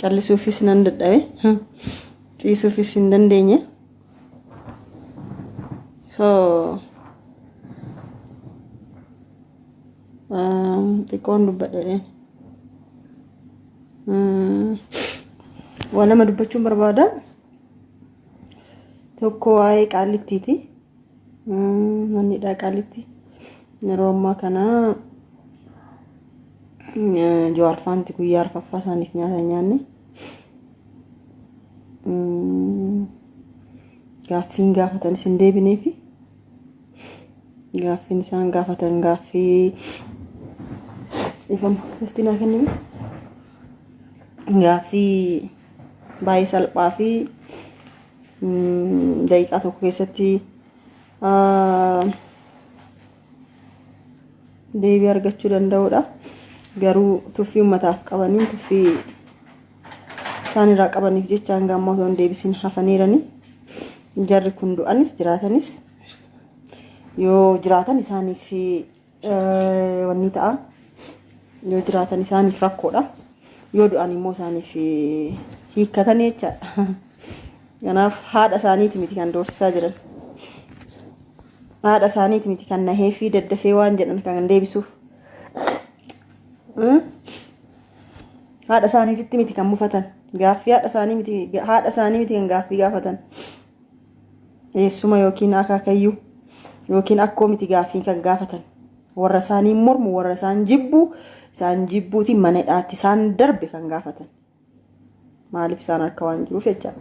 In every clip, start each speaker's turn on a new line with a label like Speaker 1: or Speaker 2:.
Speaker 1: callisuufis nan dadhabe ciisuufis hin dandeenye so xiqqoon dubbadhe waan nama dubbachuun barbaada tokko waa'ee qaalittiiti mannidha qaalitti yeroo ammaa kana jawaarfaanti guyyaa arfaffaa isaaniif nyaata nyaanne gaaffiin gaafatanis hin deebineefi gaaffiin isaan gaafatan gaaffii ifama fiftinaa kennime gaaffii baay'ee salphaa fi daqiiqaa tokko keessatti deebii argachuu danda'udha garuu tuffii ummataaf qabaniin tuffii isaan irraa qabaniif jecha hanga ammoo osoo hin deebisin hafaniirani jarri kun du'anis jiraatanis yoo jiraatan isaaniif wanni ta'a yoo jiraatan isaaniif rakkoodha yoo du'an immoo isaaniif hiikkatan jechaadha kanaaf haadha isaaniiti miti kan doorsisaa jiran haadha isaaniiti miti kan nahee fi daddafee waan jedhan kan deebisuuf haadha isaaniitti miti kan mufatan gaaffii haadha isaanii miti kan gaaffii gaafatan eessuma yookiin akaakayyuu yookiin akkoo miti gaaffii kan gaafatan warra isaanii mormu warra isaan jibbuuti mana hidhaatti isaan darbe kan gaafatan maaliif isaan harka waan jiruuf jecha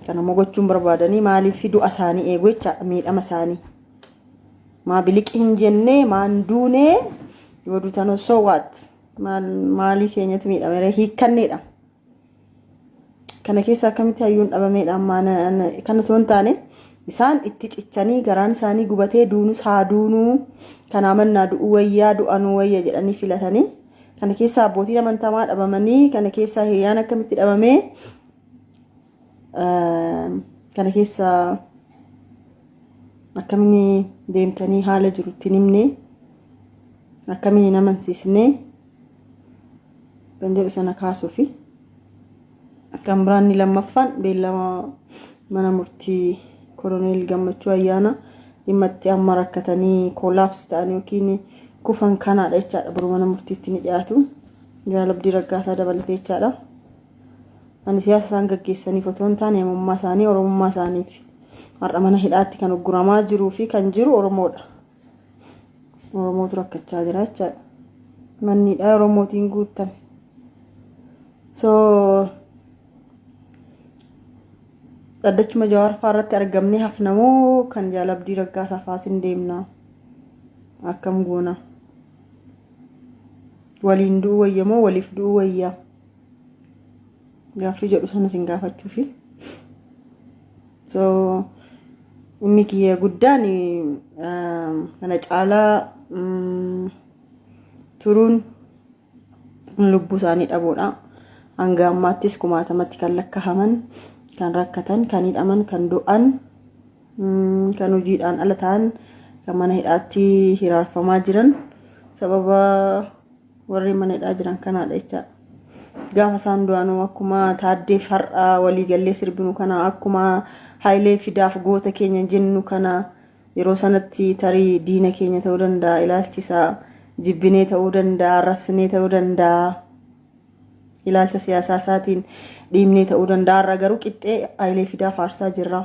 Speaker 1: kanammoo gochuun barbaadanii maaliif du'a isaanii eegu jecha miidhama isaanii maa biliqii hin jennee maan duunee yoo duutan osoo waat maalii keenyatu miidhamee hiikkanneedha kana keessa akkamitti hayyuun dhabameedhaan maana kana toon taane isaan itti cichanii garaan isaanii gubatee duunus haa duunuu kana mannaa du'u wayyaa du'anuu wayya jedhanii filatanii kana keessa abbootiin amantamaa dhabamanii kana keessa hiriyaan akkamitti dhabamee kana keessa akkamitti deemtanii haala jirutti nimne akkamitti namansiisne kan jedhu sana kaasuufi kan biraanni lammaffaan beellama mana murtii koloneel gammachuu ayyaana dhimmatti amma rakkatanii koolaapsi ta'anii yookiin kufan kanaadha jechaadha buru mana murtiitti ni dhiyaatu jaalabdii raggaasaa dabalatee jechaadha ani siyaasa isaan gaggeessaniif otoo hin taane amummaa isaanii oromummaa isaaniif har'a mana hidhaatti kan ugguramaa jiruu fi kan jiru oromoodha oromootu rakkachaa jira jechaadha mannidha oromootiin guuttame so addachuma jawaarfaa irratti argamnee hafnamoo kan jaalabdii raggaasaa faasin deemna akkam goona waliin du'u wayyamoo waliif du'u wayyaa gaaffii jedhu sana sin gaafachuufi so inni kiyya guddaan kana caalaa turuun lubbuu isaanii dhabuudha hanga ammaattis kumaatamatti kan lakkaa'aman kan rakkatan kan hidhaman kan du'an kan hojiidhaan ala ta'an kan mana hidhaatti hiraarfamaa jiran sababa warri mana hidhaa jiran kanaadha jecha gaafa isaan du'anuu akkuma Taaddee har'a walii gallee sirbinu kana akkuma Haayilee Fidaaf goota keenya jennu kana yeroo sanatti tarii diina keenya ta'uu danda'a ilaalchisaa jibbinee ta'uu danda'a arrabsinee ta'uu danda'a ilaalcha siyaasaa isaatiin dhiibnee ta'uu danda'a garuu qixxee Haayilee Fidaa faarsaa jirra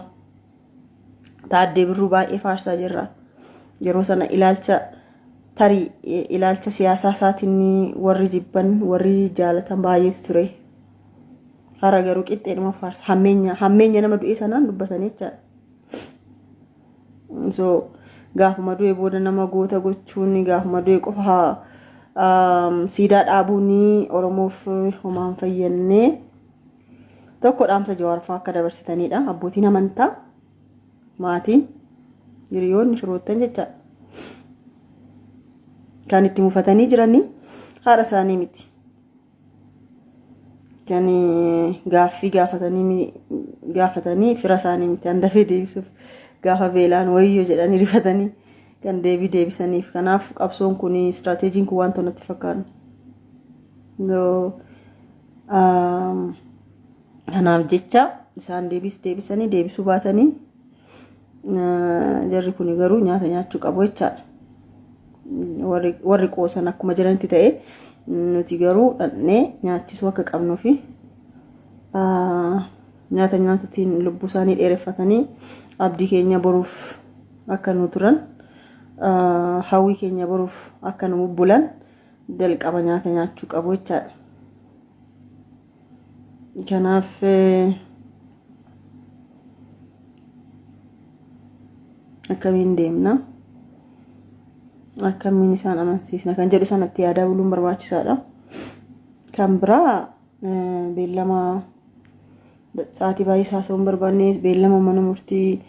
Speaker 1: Taaddee Birruu baay'ee faarsaa jirra yeroo sana ilaalcha tarii ilaalcha siyaasaa isaatiin warri jibban warri jaalatan baay'eetu ture har'a garuu qixxeedhuma faarsa hammeenya nama du'ee sanaan dubbatanii jechaadha so gaafuma du'e booda nama goota gochuun gaafuma du'e qofa siidaa dhaabuun oromoof homaan fayyannee tokko dhaamsa jawaarfaa akka dabarsitanidha abbootiin amantaa maatiin hiriyoonni firoottan jechaadha kan itti mufatanii jiranii haadha isaanii miti kan gaaffii gaafatanii fira isaanii miti handafee deebisuuf gaafa beelaan wayyoo jedhanii rifatanii kan deebisaniif kanaaf qabsoon kun istirateejiin kun waan tonatti fakkaatu kanaaf jecha isaan deebisanii deebisuu baatanii jarri kun garuu nyaata nyaachuu qabu jechaadha. Warri qoosan akkuma jiranitti ta'e nuti garuu dhannee nyaachisuu akka qabnuu fi nyaata nyaatuutiin lubbuu isaanii dheereffatanii abdii keenya boruuf akka nu turan hawwii keenya boruuf akka nu bulan jalqaba nyaata nyaachuu qabu jechaadha. Kanaaf akkamiin deemna akkamiin isaan amansiisna kan jedhu sanatti yaadaa buluun barbaachisaadha. Kan biraa beellama sa'aatii baay'ee haasa'uun barbaanne beellama mana murtii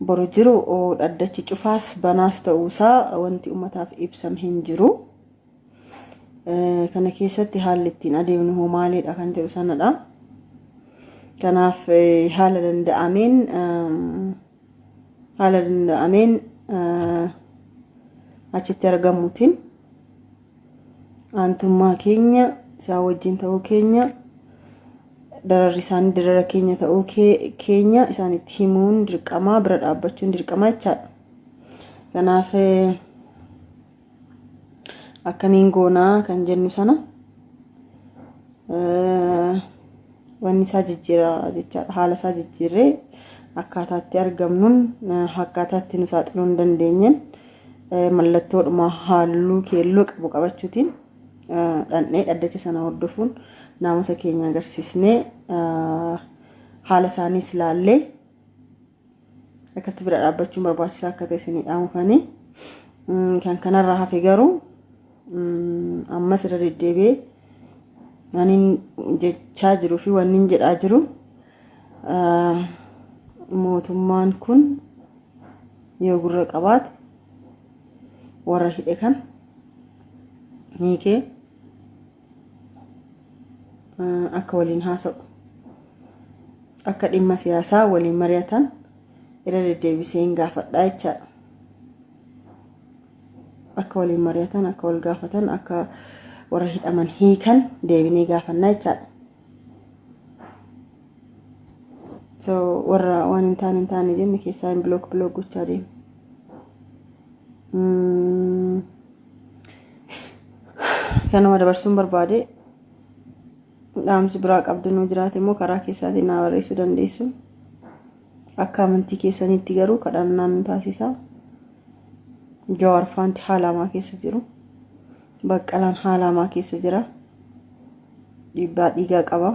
Speaker 1: boru jiru dhaddachi cufaas banaas ta'uusaa wanti uummataaf ibsame hin jiru. Kana keessatti haalli ittiin adeemnu hoo maalidha kan jedhu sanadha. Kanaaf haala danda'ameen achitti argamuutiin aantummaa keenya isaa wajjin ta'uu keenya dararri isaanii darara keenya ta'uu keenya isaanitti himuun dirqamaa bira dhaabbachuun dirqamaa jechaadha. Kanaaf akkamiin goonaa kan jennu sana wanni isaa jijjiira jechaadha. Haala isaa jijjiirree akkaataatti argamnuun akkaataatti nu saaxiluu hin dandeenyen mallattoodhuma halluu keelloo qabu qabachuutiin dhannee dhaddacha sana hordofuun naamusa keenya agarsiisnee haala isaaniis ilaallee akkasitti bira dhaabbachuun barbaachisaa akka ta'e isinii dhaamufanii kan kanarraa hafe garuu ammas irra deddeebi'ee waniin jechaa jiruu fi waniin jedhaa jiru mootummaan kun yoo gurra qabaate warra hidhe kan hiikee akka waliin haasa'u akka dhimma siyaasaa waliin mari'atan irra deddeebisee hin gaafadhaa jechaadha. Akka waliin mari'atan akka wal gaafatan akka warra hidhaman hiikan deebinee gaafannaa jechaadha. So warra waan hin taane jenne keessaa hin bilook gochaa deemu. Kanuma dabarsuun barbaade dhaamsi biraa qabdanuu jiraate immoo karaa keessaatiin naa barreessuu dandeessu. Akka amantii keessaniitti garuu kadhannaan nu taasisaa. Jawaar Faanti haalamaa keessa jiru. Baqqalaan haalamaa keessa jira. Dhiibbaa dhiigaa qaba.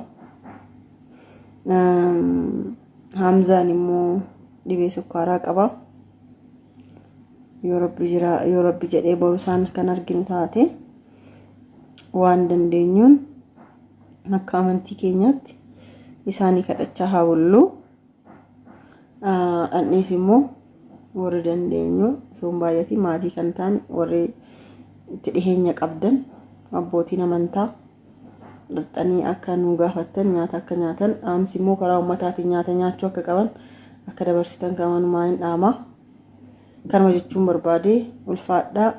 Speaker 1: Hamzaan immoo dhibee sukkaaraa qaba. Yoo Rabbi jedhee boru isaan kan arginu taate waan dandeenyuun akka amantii keenyaatti isaanii kadhachaa haa bullu. Annis immoo warri dandeenyu sun baay'ati maatii kan ta'an warri itti dhiheenya qabdan abbootiin amantaa dhaxxanii akka nu gaafattan nyaata akka nyaatan dhaamsi immoo karaa ummataatiin nyaata nyaachuu akka qaban akka dabarsitan kan manumaa hin dhaama. Kanuma jechuun barbaade ulfaadhaa.